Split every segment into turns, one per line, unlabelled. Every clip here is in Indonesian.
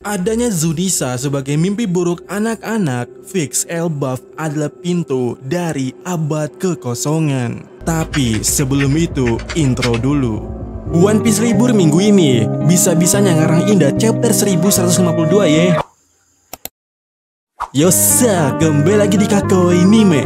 Adanya Zunisa sebagai mimpi buruk anak-anak, fix Elbaf adalah pintu dari abad kekosongan. Tapi sebelum itu, intro dulu. One Piece libur minggu ini, bisa-bisanya ngarang indah chapter 1152 ya. Yosa, kembali lagi di Kakoi Anime.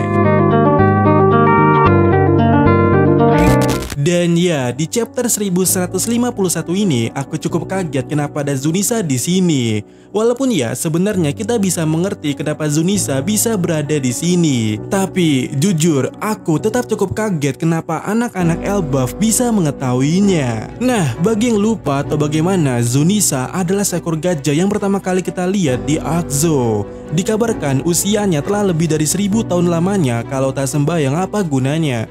Dan ya, di chapter 1151 ini aku cukup kaget kenapa ada Zunisa di sini. Walaupun ya sebenarnya kita bisa mengerti kenapa Zunisa bisa berada di sini. Tapi jujur aku tetap cukup kaget kenapa anak-anak Elbaf bisa mengetahuinya. Nah, bagi yang lupa atau bagaimana, Zunisa adalah seekor gajah yang pertama kali kita lihat di Akzo. Dikabarkan usianya telah lebih dari 1000 tahun lamanya, kalau tak sembahyang apa gunanya.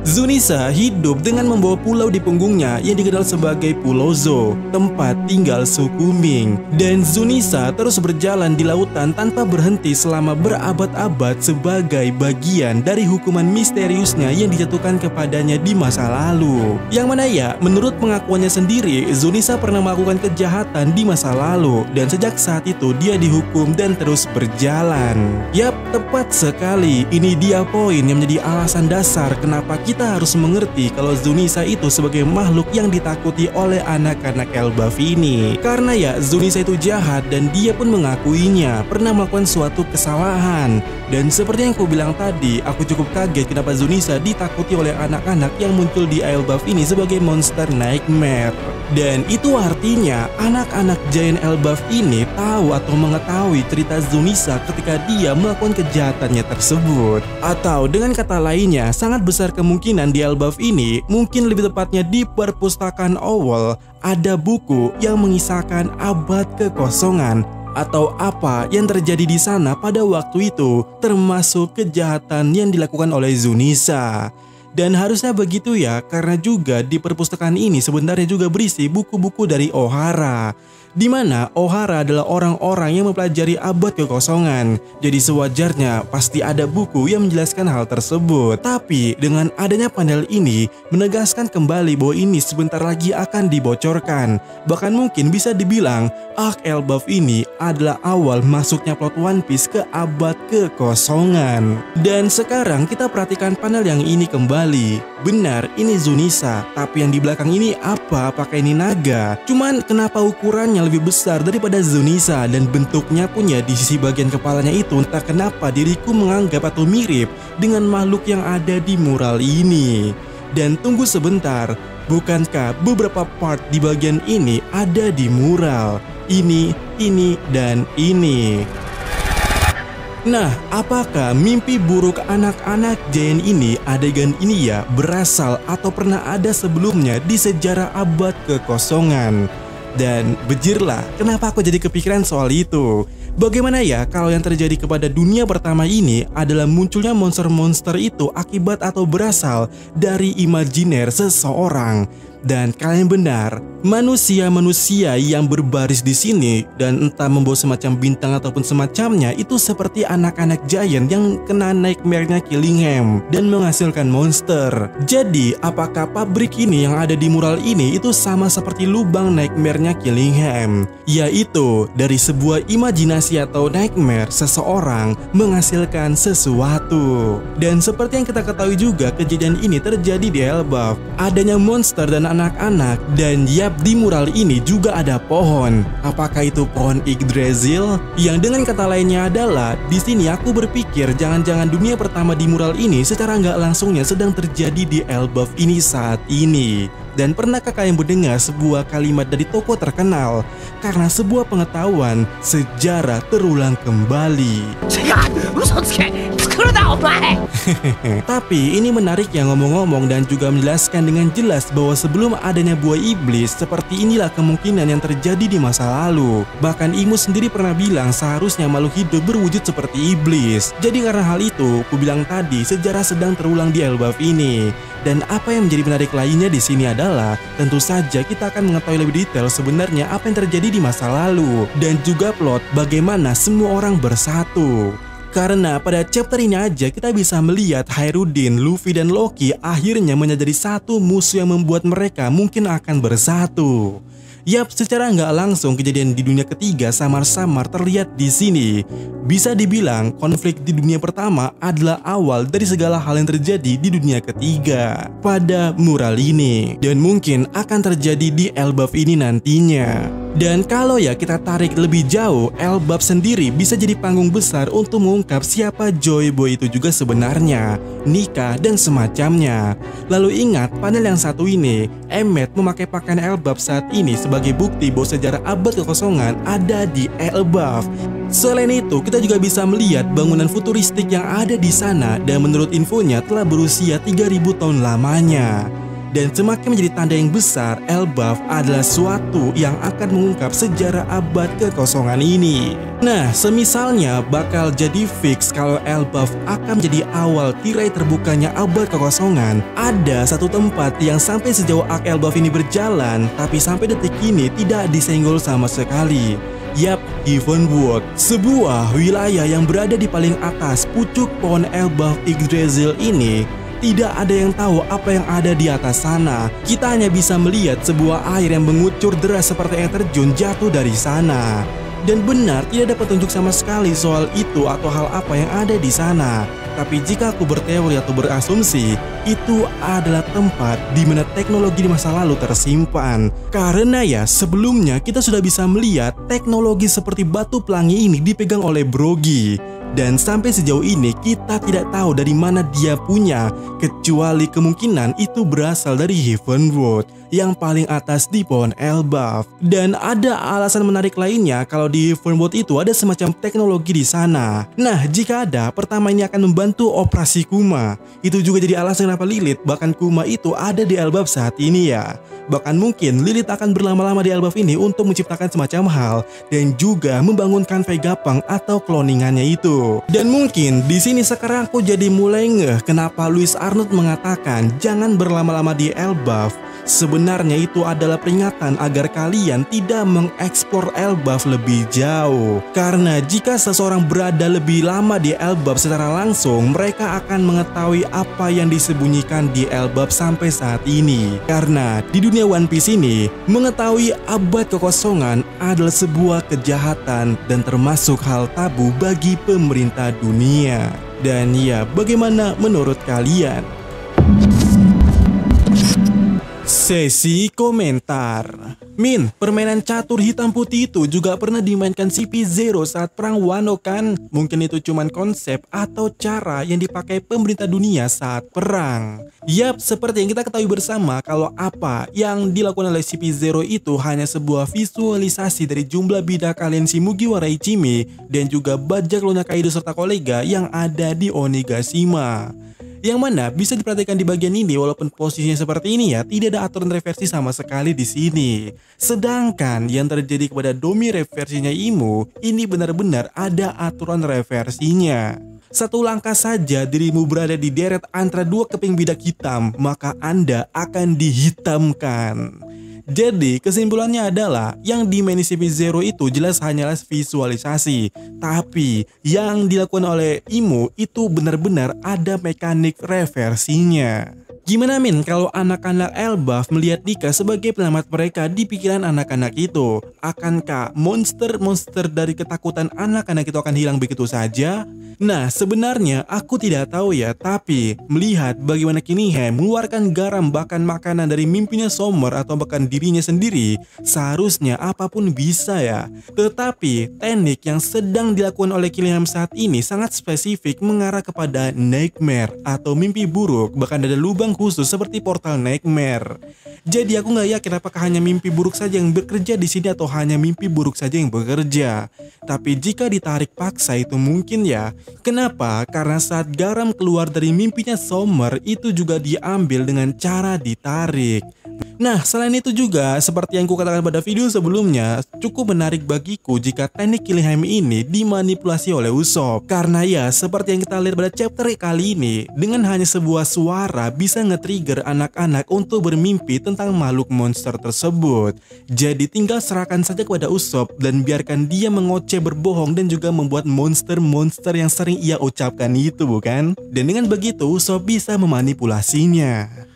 Zunisa hidup dengan membawa pulau di punggungnya yang dikenal sebagai Pulau Zo, tempat tinggal suku Ming. Dan Zunisa terus berjalan di lautan tanpa berhenti selama berabad-abad sebagai bagian dari hukuman misteriusnya yang dijatuhkan kepadanya di masa lalu. Yang mana ya, menurut pengakuannya sendiri, Zunisa pernah melakukan kejahatan di masa lalu dan sejak saat itu dia dihukum dan terus berjalan. Yap, tepat sekali. Ini dia poin yang menjadi alasan dasar kenapa kita harus mengerti kalau Zunisa itu sebagai makhluk yang ditakuti oleh anak-anak Elbaf ini. Karena ya Zunisa itu jahat dan dia pun mengakuinya pernah melakukan suatu kesalahan. Dan seperti yang aku bilang tadi, aku cukup kaget kenapa Zunisa ditakuti oleh anak-anak yang muncul di Elbaf ini sebagai monster nightmare. Dan itu artinya anak-anak Giant Elbaf ini tahu atau mengetahui cerita Zunisa ketika dia melakukan kejahatannya tersebut. Atau dengan kata lainnya, sangat besar kemungkinan di Elbaf ini, mungkin lebih tepatnya di perpustakaan Owl, ada buku yang mengisahkan abad kekosongan atau apa yang terjadi di sana pada waktu itu, termasuk kejahatan yang dilakukan oleh Zunisa. Dan harusnya begitu ya, karena juga di perpustakaan ini sebenarnya juga berisi buku-buku dari Ohara, di mana Ohara adalah orang-orang yang mempelajari abad kekosongan. Jadi sewajarnya pasti ada buku yang menjelaskan hal tersebut. Tapi dengan adanya panel ini menegaskan kembali bahwa ini sebentar lagi akan dibocorkan. Bahkan mungkin bisa dibilang Arc Elbaf ini adalah awal masuknya plot One Piece ke abad kekosongan. Dan sekarang kita perhatikan panel yang ini kembali. Benar, ini Zunisa, tapi yang di belakang ini apa? Apakah ini naga? Cuman kenapa ukurannya lebih besar daripada Zunisa dan bentuknya pun ya di sisi bagian kepalanya itu entah kenapa diriku menganggap atau mirip dengan makhluk yang ada di mural ini. Dan tunggu sebentar, bukankah beberapa part di bagian ini ada di mural? Ini, dan ini. Nah, apakah mimpi buruk anak-anak Giant ini, adegan ini ya, berasal atau pernah ada sebelumnya di sejarah abad kekosongan? Dan bejirlah, kenapa aku jadi kepikiran soal itu? Bagaimana ya kalau yang terjadi kepada dunia pertama ini adalah munculnya monster-monster itu akibat atau berasal dari imajiner seseorang? Dan kalian benar, manusia-manusia yang berbaris di sini dan entah membawa semacam bintang ataupun semacamnya itu seperti anak-anak Giant yang kena nightmare-nya Killingham dan menghasilkan monster. Jadi, apakah pabrik ini yang ada di mural ini itu sama seperti lubang nightmare-nya Killingham? Yaitu dari sebuah imajinasi atau nightmare seseorang menghasilkan sesuatu. Dan seperti yang kita ketahui juga, kejadian ini terjadi di Elbaf. Adanya monster dan anak-anak, dan yap, di mural ini juga ada pohon. Apakah itu pohon Yggdrasil? Yang dengan kata lainnya adalah, di sini aku berpikir jangan-jangan dunia pertama di mural ini secara nggak langsungnya sedang terjadi di Elbaf ini saat ini. Dan pernahkah kalian mendengar sebuah kalimat dari tokoh terkenal? Karena sebuah pengetahuan, sejarah terulang kembali. Tapi ini menarik ya ngomong-ngomong dan juga menjelaskan dengan jelas bahwa sebelum adanya buah iblis, seperti inilah kemungkinan yang terjadi di masa lalu. Bahkan Imus sendiri pernah bilang seharusnya makhluk hidup berwujud seperti iblis. Jadi karena hal itu, aku bilang tadi sejarah sedang terulang di Elbaf ini. Dan apa yang menjadi menarik lainnya di sini adalah tentu saja kita akan mengetahui lebih detail sebenarnya apa yang terjadi di masa lalu dan juga plot bagaimana semua orang bersatu. Karena pada chapter ini aja kita bisa melihat Hairudin, Luffy, dan Loki akhirnya menyadari satu musuh yang membuat mereka mungkin akan bersatu. Yap, secara nggak langsung kejadian di dunia ketiga samar-samar terlihat di sini. Bisa dibilang konflik di dunia pertama adalah awal dari segala hal yang terjadi di dunia ketiga pada mural ini, dan mungkin akan terjadi di Elbaf ini nantinya. Dan kalau ya kita tarik lebih jauh, Elbaf sendiri bisa jadi panggung besar untuk mengungkap siapa Joy Boy itu juga sebenarnya, Nika dan semacamnya. Lalu ingat panel yang satu ini, Emmet memakai pakaian Elbaf saat ini sebagai bukti bahwa sejarah abad kekosongan ada di Elbaf. Selain itu, kita juga bisa melihat bangunan futuristik yang ada di sana dan menurut infonya telah berusia 3000 tahun lamanya. Dan semakin menjadi tanda yang besar, Elbaf adalah suatu yang akan mengungkap sejarah abad kekosongan ini. Nah, semisalnya bakal jadi fix kalau Elbaf akan menjadi awal tirai terbukanya abad kekosongan. Ada satu tempat yang sampai sejauh arc Elbaf ini berjalan, tapi sampai detik ini tidak disenggol sama sekali. Yap, Heavenwood, sebuah wilayah yang berada di paling atas pucuk pohon Elbaf Yggdrasil ini. Tidak ada yang tahu apa yang ada di atas sana. Kita hanya bisa melihat sebuah air yang mengucur deras seperti air terjun jatuh dari sana. Dan benar tidak ada petunjuk sama sekali soal itu atau hal apa yang ada di sana. Tapi jika aku berteori atau berasumsi, itu adalah tempat di mana teknologi di masa lalu tersimpan. Karena ya sebelumnya kita sudah bisa melihat teknologi seperti batu pelangi ini dipegang oleh Broggy. Dan sampai sejauh ini kita tidak tahu dari mana dia punya, kecuali kemungkinan itu berasal dari Heavenwood yang paling atas di pohon Elbaf. Dan ada alasan menarik lainnya kalau di Heavenwood itu ada semacam teknologi di sana. Nah, jika ada, pertama ini akan membantu operasi Kuma. Itu juga jadi alasan kenapa Lilith bahkan Kuma itu ada di Elbaf saat ini ya. Bahkan mungkin Lilith akan berlama-lama di Elbaf ini untuk menciptakan semacam hal dan juga membangunkan Vegapunk atau cloningannya itu. Dan mungkin di sini sekarang aku jadi mulai ngeh kenapa Louis Arnold mengatakan jangan berlama-lama di Elbaf. Sebenarnya itu adalah peringatan agar kalian tidak mengeksplor Elbaf lebih jauh. Karena jika seseorang berada lebih lama di Elbaf secara langsung, mereka akan mengetahui apa yang disembunyikan di Elbaf sampai saat ini. Karena di dunia One Piece ini, mengetahui abad kekosongan adalah sebuah kejahatan dan termasuk hal tabu bagi pemerintah dunia. Dan ya, bagaimana menurut kalian? Sesi komentar. Min, permainan catur hitam putih itu juga pernah dimainkan CP0 saat perang Wano kan? Mungkin itu cuman konsep atau cara yang dipakai pemerintah dunia saat perang. Yap, seperti yang kita ketahui bersama kalau apa yang dilakukan oleh CP0 itu hanya sebuah visualisasi dari jumlah bidak kalian si Mugiwara Ichimi dan juga bajak lunak Kaido serta kolega yang ada di Onigashima. Yang mana bisa diperhatikan di bagian ini walaupun posisinya seperti ini ya, tidak ada aturan reversi sama sekali di sini. Sedangkan yang terjadi kepada Domi reversinya Imu, ini benar-benar ada aturan reversinya. Satu langkah saja dirimu berada di deret antara dua keping bidak hitam, maka Anda akan dihitamkan. Jadi kesimpulannya adalah yang di main CP0 itu jelas hanyalah visualisasi, tapi yang dilakukan oleh Imu itu benar-benar ada mekanik reversinya. Gimana Min kalau anak-anak Elbaf melihat Nika sebagai penyelamat mereka di pikiran anak-anak itu? Akankah monster-monster dari ketakutan anak-anak itu akan hilang begitu saja? Nah, sebenarnya aku tidak tahu ya, tapi melihat bagaimana Kinihem mengeluarkan garam bahkan makanan dari mimpinya Summer atau bahkan dirinya sendiri, seharusnya apapun bisa ya. Tetapi teknik yang sedang dilakukan oleh Kinihem saat ini sangat spesifik mengarah kepada nightmare atau mimpi buruk, bahkan ada lubang khusus seperti portal nightmare. Jadi aku nggak yakin apakah hanya mimpi buruk saja yang bekerja di sini atau hanya mimpi buruk saja yang bekerja. Tapi jika ditarik paksa itu mungkin ya. Kenapa? Karena saat garam keluar dari mimpinya Summer itu juga diambil dengan cara ditarik. Nah, selain itu juga seperti yang kukatakan pada video sebelumnya, cukup menarik bagiku jika teknik Kinihem ini dimanipulasi oleh Usopp. Karena ya, seperti yang kita lihat pada chapter kali ini, dengan hanya sebuah suara bisa nge-trigger anak-anak untuk bermimpi tentang makhluk monster tersebut. Jadi tinggal serahkan saja kepada Usopp dan biarkan dia mengoceh berbohong dan juga membuat monster-monster yang sering ia ucapkan itu, bukan? Dan dengan begitu Usopp bisa memanipulasinya.